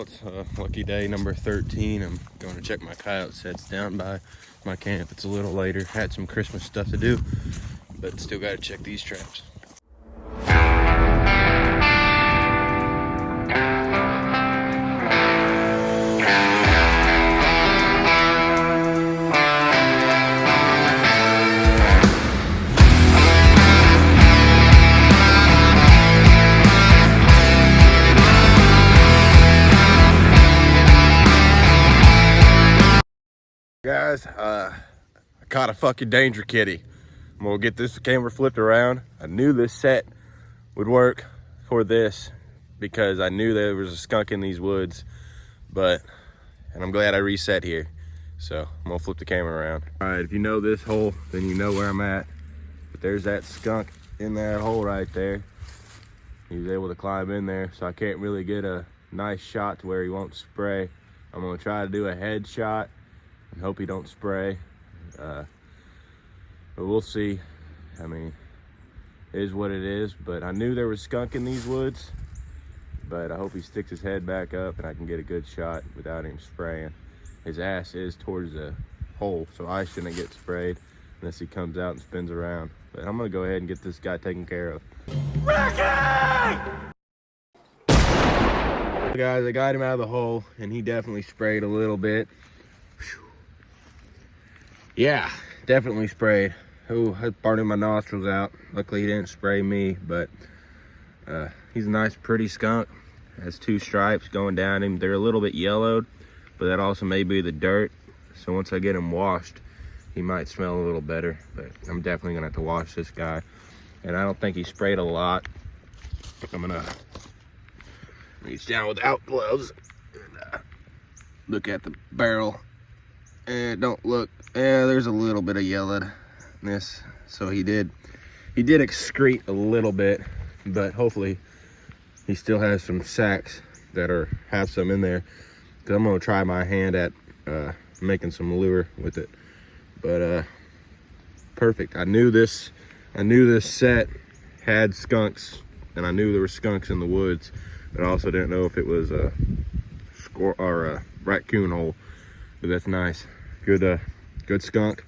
It's lucky day number 13. I'm going to check my coyote sets down by my camp. It's a little later. Had some Christmas stuff to do, but still got to check these traps. Guys, I caught a fucking danger kitty. I'm gonna get this camera flipped around. I knew this set would work for this because I knew there was a skunk in these woods, and I'm glad I reset here. So I'm gonna flip the camera around. All right, if you know this hole, then you know where I'm at. But there's that skunk in that hole right there. He was able to climb in there, so I can't really get a nice shot to where he won't spray. I'm gonna try to do a head shot and hope he don't spray, but we'll see. I mean, it is what it is, but I knew there was skunk in these woods, but I hope he sticks his head back up and I can get a good shot without him spraying. His ass is towards the hole, so I shouldn't get sprayed unless he comes out and spins around. But I'm gonna go ahead and get this guy taken care of. Ricky! Guys, I got him out of the hole and he definitely sprayed a little bit. Yeah, definitely sprayed. Oh, I burning my nostrils out. Luckily he didn't spray me, but he's a nice pretty skunk. Has two stripes going down him. They're a little bit yellowed, but that also may be the dirt. So once I get him washed, he might smell a little better, but I'm definitely gonna have to wash this guy. And I don't think he sprayed a lot. I'm gonna reach down without gloves and look at the barrel. And don't look, there's a little bit of yellowedness. So he did excrete a little bit, but hopefully he still has some sacks that have some in there. Cause I'm gonna try my hand at making some lure with it. But perfect. I knew this set had skunks, and I knew there were skunks in the woods, but I also didn't know if it was a squirrel or a raccoon hole. But that's nice. Good skunk.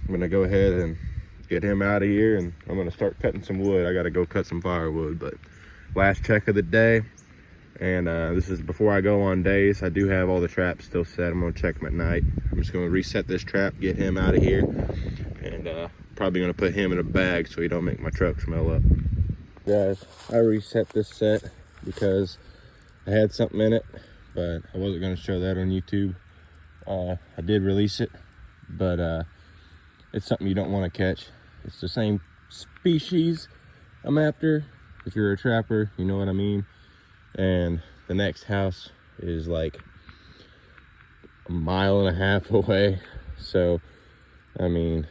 I'm gonna go ahead and get him out of here, and I'm gonna start cutting some wood. I gotta go cut some firewood. But last check of the day, and this is before I go on days. I do have all the traps still set. I'm gonna check them at night. I'm just gonna reset this trap, get him out of here, and probably gonna put him in a bag so he don't make my truck smell up. Guys, I reset this set because I had something in it, but I wasn't gonna show that on YouTube. I did release it, but it's something you don't want to catch. It's the same species I'm after. If you're a trapper, you know what I mean. And the next house is like a mile and a half away. So, I mean,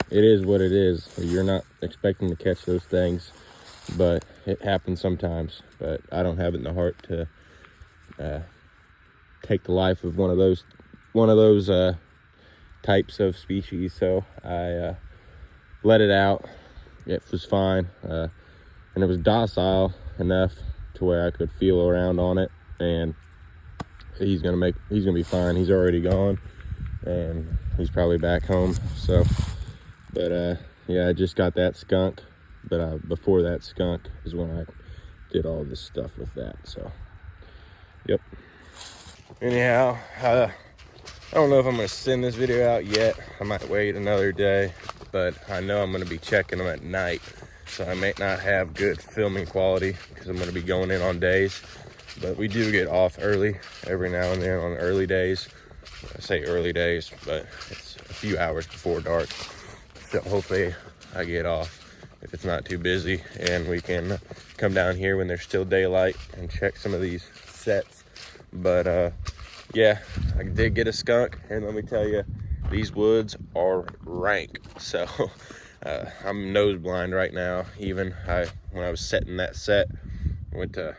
it is what it is. You're not expecting to catch those things, but it happens sometimes. But I don't have it in the heart to take the life of one of those types of species. So I let it out. It was fine, and it was docile enough to where I could feel around on it, and he's gonna be fine. He's already gone, and he's probably back home. So, but yeah, I just got that skunk, but before that skunk is when I did all this stuff with that. So, yep. Anyhow, I don't know if I'm gonna send this video out yet. I might wait another day, but I know I'm gonna be checking them at night. So I may not have good filming quality because I'm gonna be going in on days. But we do get off early every now and then on early days. I say early days, but it's a few hours before dark. So hopefully I get off if it's not too busy, and we can come down here when there's still daylight and check some of these sets. But yeah, I did get a skunk, and let me tell you, these woods are rank. So I'm nose blind right now. Even when I was setting that set, I went to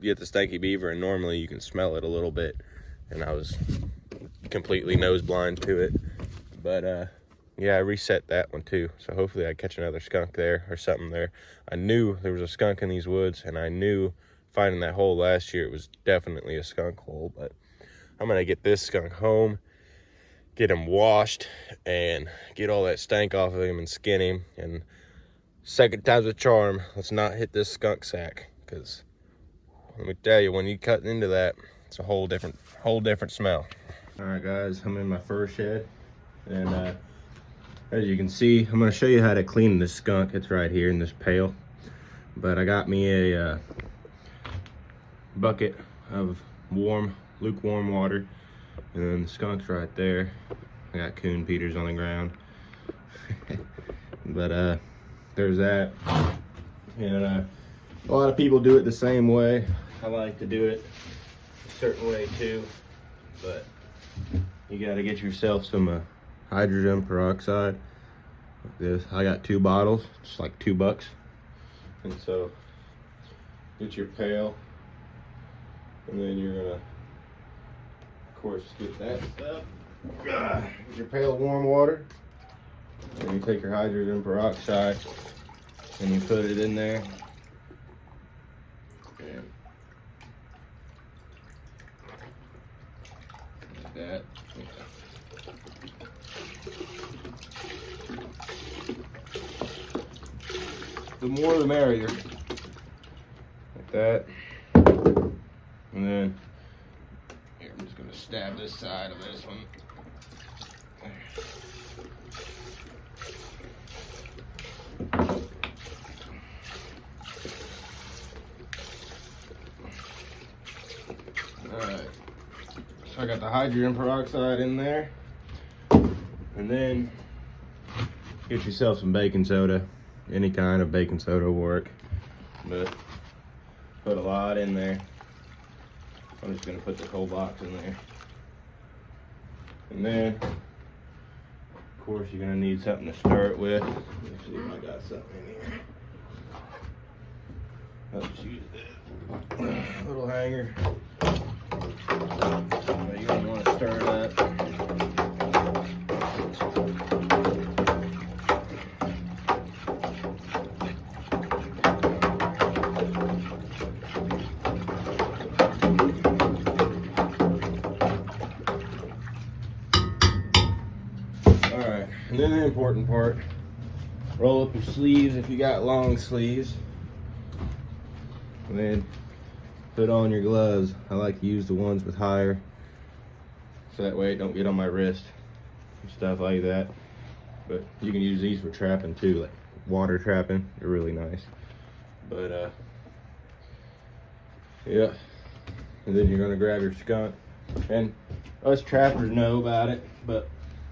get the stanky beaver, and normally you can smell it a little bit, and I was completely nose blind to it. But yeah, I reset that one too, so hopefully I catch another skunk there or something there. I knew there was a skunk in these woods, and I knew finding that hole last year, it was definitely a skunk hole. But I'm gonna get this skunk home, get him washed, and get all that stank off of him and skin him. And second time's a charm. Let's not hit this skunk sack, because let me tell you, when you cut into that, it's a whole different smell. All right, guys, I'm in my fur shed, and as you can see, I'm gonna show you how to clean this skunk. It's right here in this pail. But I got me a bucket of lukewarm water, and then the skunk's right there. I got coon Peters on the ground. But there's that. And a lot of people do it the same way. I like to do it a certain way too, but you got to get yourself some hydrogen peroxide like this. I got 2 bottles, just like $2. And so get your pail, and then you're gonna, of course, get that stuff. Get your pail of warm water, and you take your hydrogen peroxide and you put it in there. And like that. The more the merrier. Like that. And then, here, I'm just gonna stab this side of this one. Alright. So I got the hydrogen peroxide in there. And then get yourself some baking soda. Any kind of baking soda will work, but put a lot in there. I'm just gonna put this whole box in there. And then, of course, you're gonna need something to stir it with. Let me see if I got something in here. I'll just use this little hanger. But you're gonna wanna stir it up. And then the important part, roll up your sleeves if you got long sleeves. And then put on your gloves. I like to use the ones with higher, so that way it don't get on my wrist and stuff like that. But you can use these for trapping too, like water trapping. They're really nice. But yeah. And then you're gonna grab your skunk. And us trappers know about it, but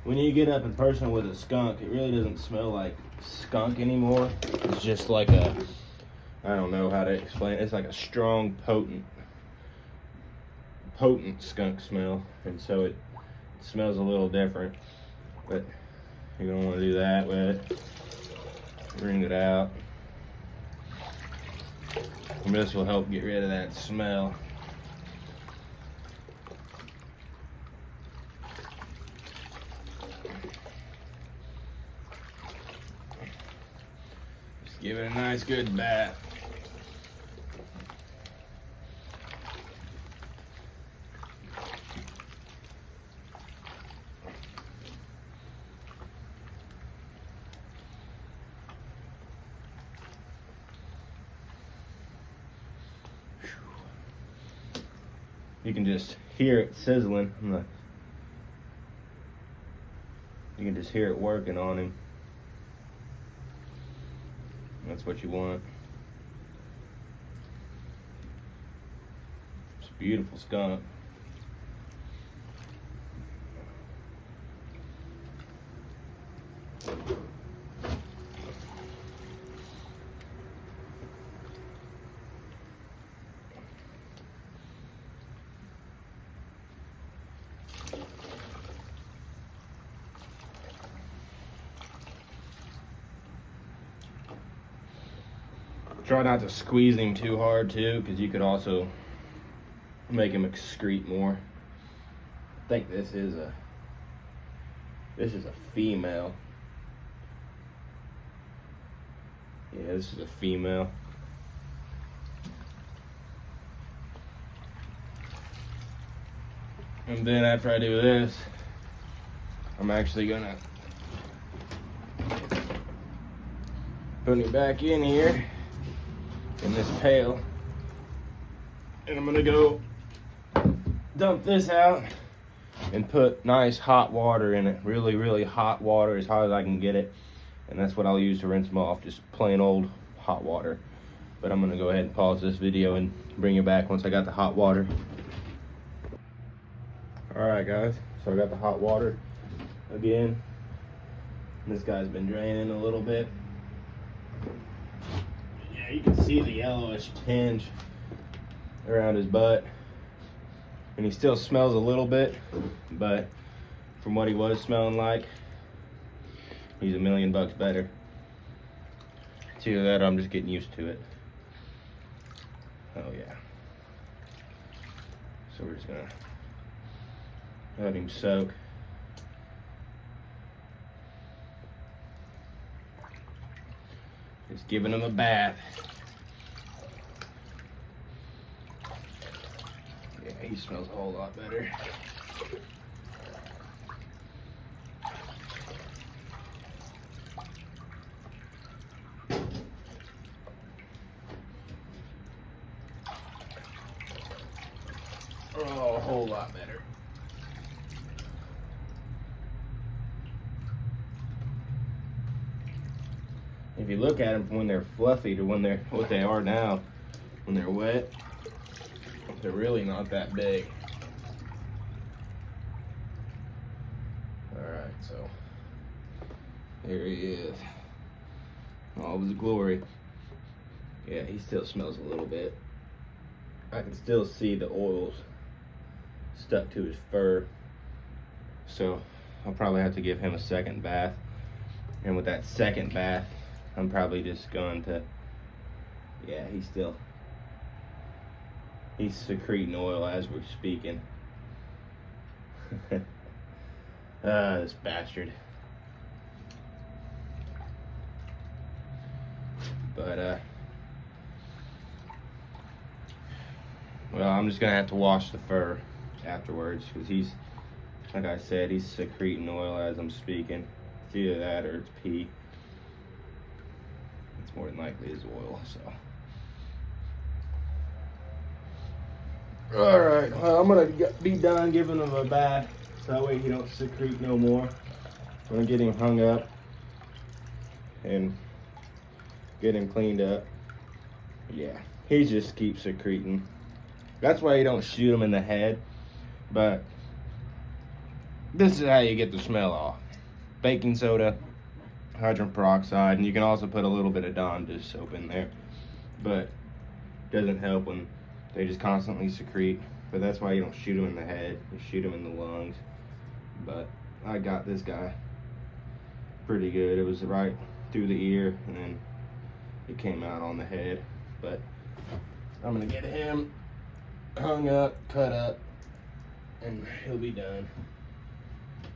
when you get up in person with a skunk, it really doesn't smell like skunk anymore. It's just like a, I don't know how to explain it. It's like a strong, potent skunk smell. And so it smells a little different. But you're gonna wanna do that with it. Wring it out. And this will help get rid of that smell. Give it a nice good bath. You can just hear it sizzling. You can just hear it working on him. That's what you want. It's a beautiful skunk. Try not to squeeze him too hard too, because you could also make him excrete more. I think this is a female. Yeah, this is a female. And then after I do this, I'm actually gonna put it back in here in this pail, and I'm gonna go dump this out and put nice hot water in it. Really, really hot water, as hot as I can get it. And that's what I'll use to rinse them off, just plain old hot water. But I'm gonna go ahead and pause this video and bring you back once I got the hot water. All right, guys, so I got the hot water again. This guy's been draining a little bit. Yeah, you can see the yellowish tinge around his butt. And he still smells a little bit, but from what he was smelling like, he's $1,000,000 better. It's either that or I'm just getting used to it. Oh yeah. So we're just gonna let him soak. Just giving him a bath. Yeah, he smells a whole lot better. Oh, a whole lot better. If you look at them from when they're fluffy to when they're what they are now, when they're wet, they're really not that big. All right, so here he is, all of his glory. Yeah, he still smells a little bit. I can still see the oils stuck to his fur, so I'll probably have to give him a second bath. And with that second bath, I'm probably just going to, yeah, he's secreting oil as we're speaking. This bastard. But well, I'm just gonna have to wash the fur afterwards, because he's, like I said, he's secreting oil as I'm speaking. It's either that or it's pee. It's more than likely is oil, so. All right, well, I'm gonna be done giving him a bath, so that way he don't secrete no more. I'm gonna get him hung up and get him cleaned up. Yeah, he just keeps secreting. That's why you don't shoot him in the head, but this is how you get the smell off. Baking soda, hydrogen peroxide, and you can also put a little bit of Dawn dish soap in there, but it doesn't help when they just constantly secrete. But that's why you don't shoot them in the head, you shoot them in the lungs. But I got this guy pretty good. It was right through the ear, and then it came out on the head. But I'm gonna get him hung up, cut up, and he'll be done.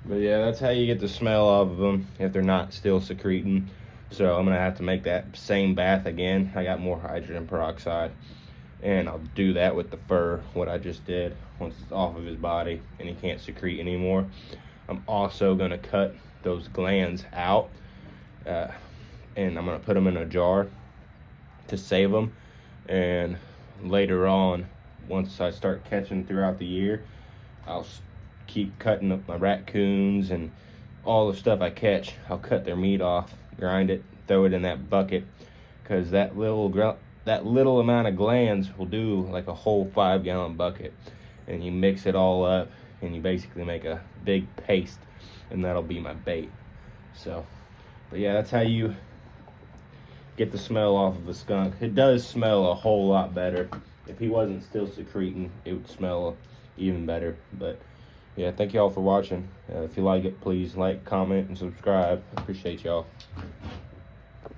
But yeah, that's how you get the smell off of them if they're not still secreting. So I'm gonna have to make that same bath again. I got more hydrogen peroxide, and I'll do that with the fur, what I just did, once it's off of his body and he can't secrete anymore. I'm also gonna cut those glands out, and I'm gonna put them in a jar to save them. And later on, once I start catching throughout the year, I'll keep cutting up my raccoons and all the stuff I catch. I'll cut their meat off, grind it, throw it in that bucket, because that little amount of glands will do like a whole 5-gallon bucket. And you mix it all up and you basically make a big paste, and that'll be my bait. So, but yeah, that's how you get the smell off of a skunk. It does smell a whole lot better. If he wasn't still secreting, it would smell even better. But yeah, thank y'all for watching. If you like it, please like, comment, and subscribe. I appreciate y'all.